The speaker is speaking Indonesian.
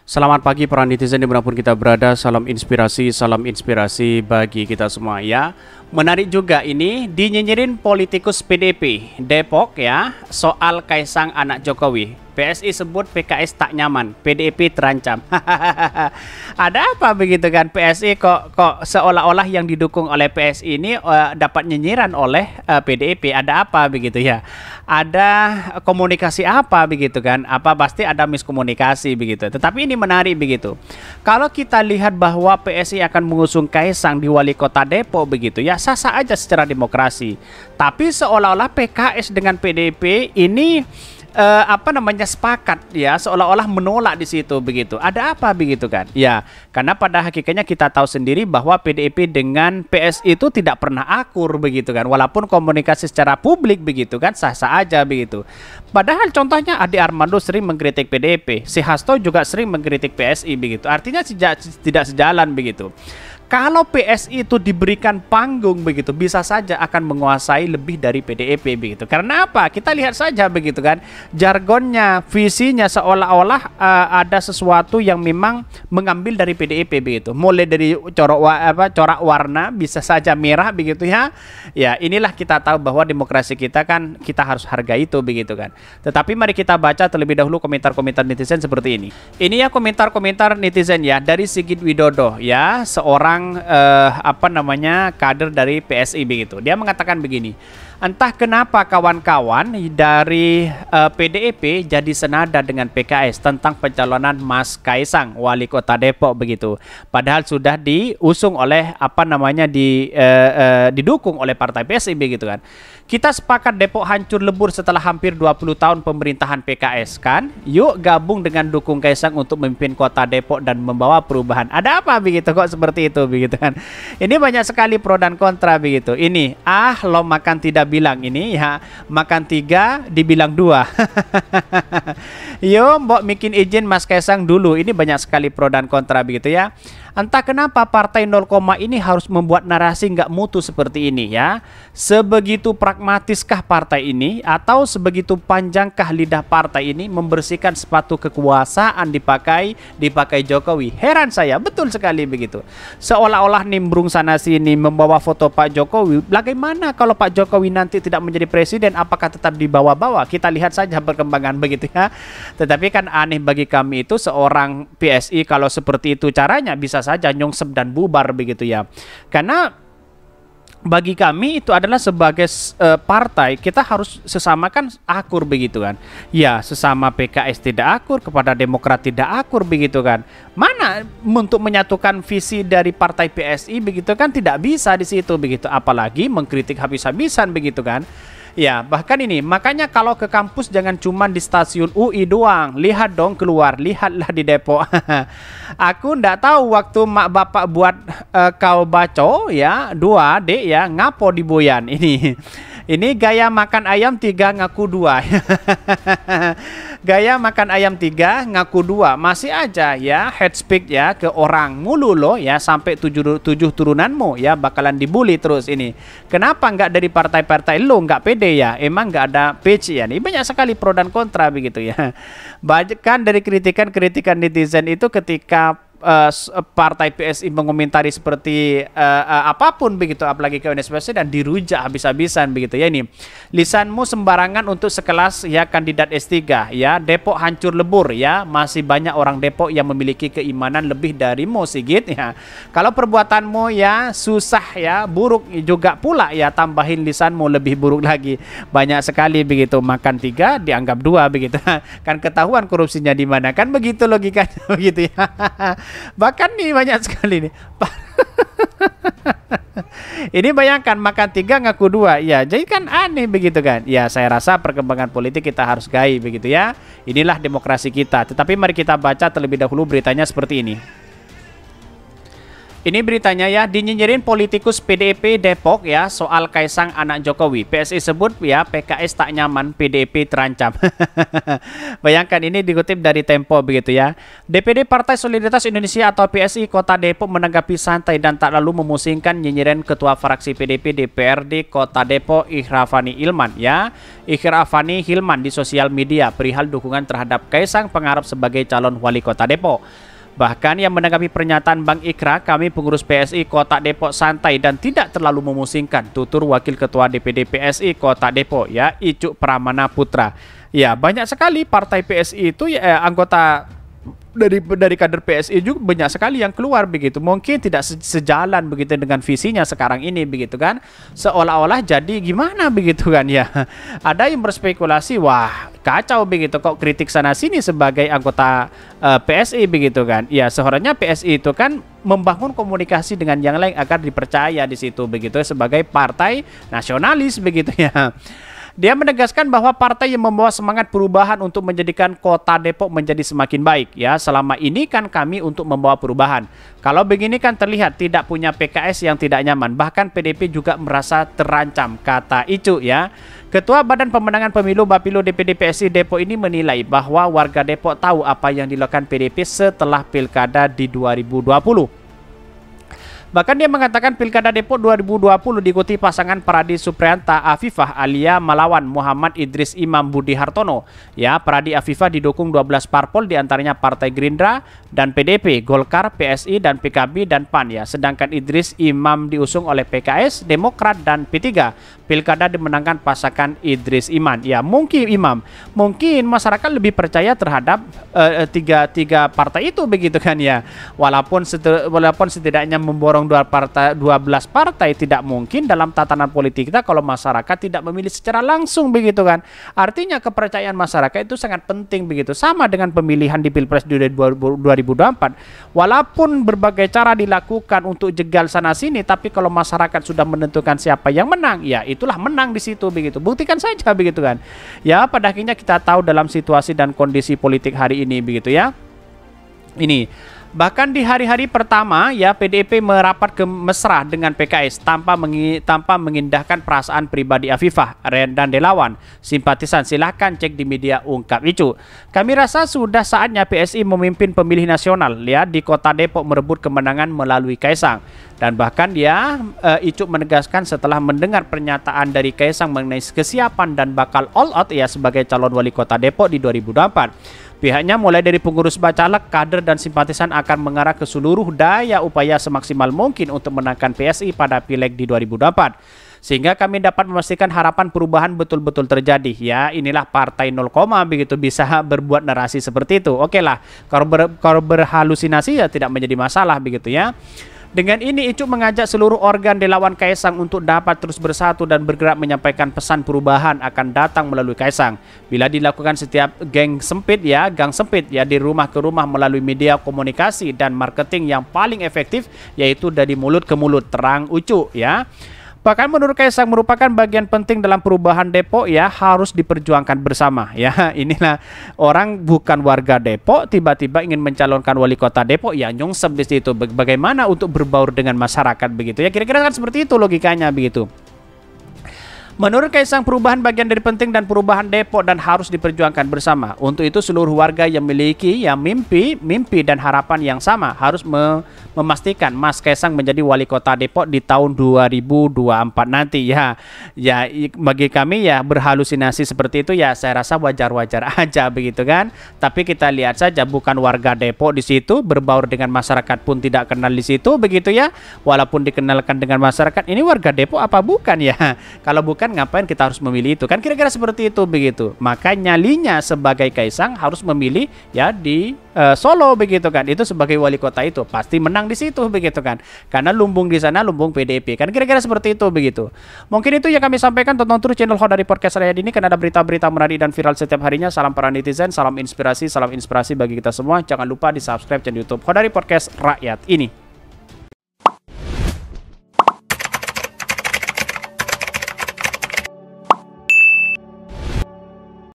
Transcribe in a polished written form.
Selamat pagi para netizen dimanapun kita berada. Salam inspirasi bagi kita semua ya. Menarik juga ini dinyinyirin politikus PDP Depok ya soal Kaisang anak Jokowi. PSI sebut PKS tak nyaman, PDIP terancam. Ada apa begitu kan? PSI kok seolah-olah yang didukung oleh PSI ini dapat nyinyiran oleh PDIP. Ada apa begitu ya? Ada komunikasi apa begitu kan? Apa pasti ada miskomunikasi begitu. Tetapi ini menarik begitu. Kalau kita lihat bahwa PSI akan mengusung Kaisang di wali kota Depok begitu ya, sah-sah aja secara demokrasi. Tapi seolah-olah PKS dengan PDIP ini sepakat ya, seolah-olah menolak di situ begitu. Ada apa begitu kan? Ya, karena pada hakikatnya kita tahu sendiri bahwa PDIP dengan PSI itu tidak pernah akur begitu kan. Walaupun komunikasi secara publik begitu kan sah-sah aja begitu. Padahal contohnya Ade Armando sering mengkritik PDIP, si Hasto juga sering mengkritik PSI begitu. Artinya tidak sejalan begitu. Kalau PSI itu diberikan panggung begitu, bisa saja akan menguasai lebih dari PDIP begitu. Karena apa? Kita lihat saja begitu kan, jargonnya, visinya seolah-olah ada sesuatu yang memang mengambil dari PDIP begitu. Mulai dari corak warna bisa saja merah begitu ya. Ya, inilah kita tahu bahwa demokrasi kita kan kita harus hargai itu begitu kan. Tetapi mari kita baca terlebih dahulu komentar-komentar netizen seperti ini. Ini ya komentar-komentar netizen ya dari Sigit Widodo ya, seorang kader dari PSI begitu. Dia mengatakan begini, entah kenapa kawan-kawan dari PDIP jadi senada dengan PKS tentang pencalonan Mas Kaisang wali kota Depok begitu. Padahal sudah diusung oleh didukung oleh partai PSI begitu kan. Kita sepakat Depok hancur lebur setelah hampir 20 tahun pemerintahan PKS kan. Yuk gabung dengan dukung Kaisang untuk memimpin kota Depok dan membawa perubahan. Ada apa begitu kok seperti itu begitu kan. Ini banyak sekali pro dan kontra begitu. Ini lo makan tidak bilang ini ya, makan 3 dibilang 2. Yo mbok bikin izin Mas Kaisang dulu. Ini banyak sekali pro dan kontra begitu ya. Entah kenapa partai 0, ini harus membuat narasi nggak mutu seperti ini ya. Sebegitu pragmatiskah partai ini atau sebegitu panjangkah lidah partai ini membersihkan sepatu kekuasaan dipakai Jokowi? Heran saya, betul sekali begitu. Seolah-olah nimbrung sana sini membawa foto Pak Jokowi. Bagaimana kalau Pak Jokowi nanti tidak menjadi presiden? Apakah tetap dibawa-bawa? Kita lihat saja perkembangan begitu ya. Tetapi kan aneh bagi kami itu seorang PSI kalau seperti itu caranya bisa saja nyongsep dan bubar begitu ya. Karena bagi kami itu adalah sebagai partai kita harus sesamakan akur begitu kan. Ya, sesama PKS tidak akur, kepada Demokrat tidak akur begitu kan. Mana untuk menyatukan visi dari partai PSI begitu kan tidak bisa di situ begitu. Apalagi mengkritik habis-habisan begitu kan. Ya, bahkan ini, makanya kalau ke kampus jangan cuma di stasiun UI doang. Lihat dong keluar, lihatlah di Depok. Aku ndak tahu waktu mak bapak buat kau baco ya, 2 dek ya, ngapo di Boyan ini. Ini gaya makan ayam 3 ngaku 2. Gaya makan ayam 3 ngaku 2. Masih aja ya head speak ya ke orang mulu loh ya, sampai 7 turunanmu ya bakalan dibully terus ini. Kenapa nggak dari partai-partai lo nggak pede ya? Emang nggak ada page ya? Ini banyak sekali pro dan kontra begitu ya. Banyak kan dari kritikan netizen itu ketika partai PSI mengomentari seperti apapun begitu, apalagi ke PSI dan dirujak habis-habisan begitu ya. Ini lisanmu sembarangan untuk sekelas ya kandidat S3 ya. Depok hancur lebur ya, masih banyak orang Depok yang memiliki keimanan lebih darimu Sigit ya. Kalau perbuatanmu ya susah ya, buruk juga pula ya, tambahin lisanmu lebih buruk lagi. Banyak sekali begitu, makan 3 dianggap 2 begitu. Kan ketahuan korupsinya di mana, kan begitu logikanya begitu ya. Bahkan nih banyak sekali nih. Ini bayangkan makan 3 ngaku 2 ya, jadi kan aneh begitu kan. Ya, saya rasa perkembangan politik kita harus gai begitu ya. Inilah demokrasi kita. Tetapi mari kita baca terlebih dahulu beritanya seperti ini. Ini beritanya ya, dinyinyirin politikus PDIP Depok ya soal Kaisang anak Jokowi. PSI sebut ya PKS tak nyaman, PDIP terancam. Bayangkan, ini dikutip dari Tempo begitu ya. DPD Partai Solidaritas Indonesia atau PSI Kota Depok menanggapi santai dan tak lalu memusingkan nyinyiran Ketua Fraksi PDIP DPRD Kota Depok Ikhrafani Hilman ya. Ikhrafani Hilman di sosial media perihal dukungan terhadap Kaisang Pangarep sebagai calon wali kota Depok. Bahkan yang menanggapi pernyataan Bang Ikra, kami pengurus PSI Kota Depok santai dan tidak terlalu memusingkan, tutur Wakil Ketua DPD PSI Kota Depok ya, Icuk Pramana Putra. Ya, banyak sekali partai PSI itu ya, anggota dari kader PSI juga banyak sekali yang keluar begitu. Mungkin tidak sejalan begitu dengan visinya sekarang ini begitu kan. Seolah-olah jadi gimana begitu kan ya. Ada yang berspekulasi, wah kacau begitu kok kritik sana sini sebagai anggota PSI begitu kan. Ya seharusnya PSI itu kan membangun komunikasi dengan yang lain agar dipercaya di situ begitu sebagai partai nasionalis begitu ya. Dia menegaskan bahwa partai yang membawa semangat perubahan untuk menjadikan Kota Depok menjadi semakin baik ya. Selama ini kan kami untuk membawa perubahan. Kalau begini kan terlihat tidak punya PKS yang tidak nyaman. Bahkan PDP juga merasa terancam, kata Icu ya. Ketua Badan Pemenangan Pemilu Bapilu DPD PSI Depok ini menilai bahwa warga Depok tahu apa yang dilakukan PDP setelah Pilkada di 2020. Bahkan dia mengatakan Pilkada Depok 2020 diikuti pasangan Pradi Suprianta Afifah Alia melawan Muhammad Idris Imam Budi Hartono. Ya, Pradi Afifah didukung 12 parpol diantaranya Partai Gerindra dan PDP, Golkar, PSI dan PKB dan PAN ya. Sedangkan Idris Imam diusung oleh PKS, Demokrat dan P3. Pilkada dimenangkan pasangan Idris Iman. Ya, mungkin masyarakat lebih percaya terhadap tiga partai itu begitu kan ya. Walaupun setidaknya memborong 12 partai, tidak mungkin dalam tatanan politik kita kalau masyarakat tidak memilih secara langsung begitu kan. Artinya kepercayaan masyarakat itu sangat penting begitu. Sama dengan pemilihan di Pilpres 2024. Walaupun berbagai cara dilakukan untuk jegal sana sini, tapi kalau masyarakat sudah menentukan siapa yang menang, ya itulah menang di situ begitu. Buktikan saja begitu kan. Ya pada akhirnya kita tahu dalam situasi dan kondisi politik hari ini begitu ya. Ini bahkan di hari-hari pertama ya PDIP merapat ke mesra dengan PKS tanpa mengindahkan perasaan pribadi Afifah dan Delawan. Simpatisan silahkan cek di media, ungkap Icu. Kami rasa sudah saatnya PSI memimpin pemilih nasional ya di Kota Depok merebut kemenangan melalui Kaisang. Dan bahkan dia Icu menegaskan setelah mendengar pernyataan dari Kaisang mengenai kesiapan dan bakal all out ya sebagai calon wali kota Depok di 2024. Pihaknya mulai dari pengurus bacalek, kader dan simpatisan akan mengarah ke seluruh daya upaya semaksimal mungkin untuk menangkan PSI pada Pileg di 2024. Sehingga kami dapat memastikan harapan perubahan betul-betul terjadi. Ya, inilah partai 0, begitu bisa berbuat narasi seperti itu. Oke lah, kalau berhalusinasi ya tidak menjadi masalah begitu ya. Dengan ini Icu mengajak seluruh organ relawan Kaisang untuk dapat terus bersatu dan bergerak menyampaikan pesan perubahan akan datang melalui Kaisang. Bila dilakukan setiap gang sempit ya di rumah ke rumah melalui media komunikasi dan marketing yang paling efektif yaitu dari mulut ke mulut, terang Ucu ya. Bahkan menurut Kaisang merupakan bagian penting dalam perubahan Depok ya, harus diperjuangkan bersama ya. Inilah orang bukan warga Depok tiba-tiba ingin mencalonkan wali kota Depok ya, nyungsep di situ. Bagaimana untuk berbaur dengan masyarakat begitu ya, kira-kira kan seperti itu logikanya begitu. Menurut Kaisang perubahan bagian dari penting dan perubahan Depok dan harus diperjuangkan bersama. Untuk itu seluruh warga yang memiliki mimpi dan harapan yang sama harus memastikan Mas Kaisang menjadi wali kota Depok di tahun 2024 nanti ya. Ya bagi kami ya berhalusinasi seperti itu ya saya rasa wajar-wajar aja begitu kan. Tapi kita lihat saja bukan warga Depok di situ, berbaur dengan masyarakat pun tidak kenal di situ begitu ya. Walaupun dikenalkan dengan masyarakat, ini warga Depok apa bukan ya? Kalau bukan ngapain kita harus memilih itu kan, kira-kira seperti itu begitu. Maka nyalinya sebagai Kaisang harus memilih ya di Solo begitu kan, itu sebagai wali kota itu pasti menang di situ begitu kan, karena lumbung di sana lumbung PDIP kan, kira-kira seperti itu begitu. Mungkin itu yang kami sampaikan. Tonton terus channel Khodari Podcast Rakyat ini karena ada berita-berita menarik dan viral setiap harinya. Salam para netizen, salam inspirasi bagi kita semua. Jangan lupa di subscribe channel YouTube Khodari Podcast Rakyat ini.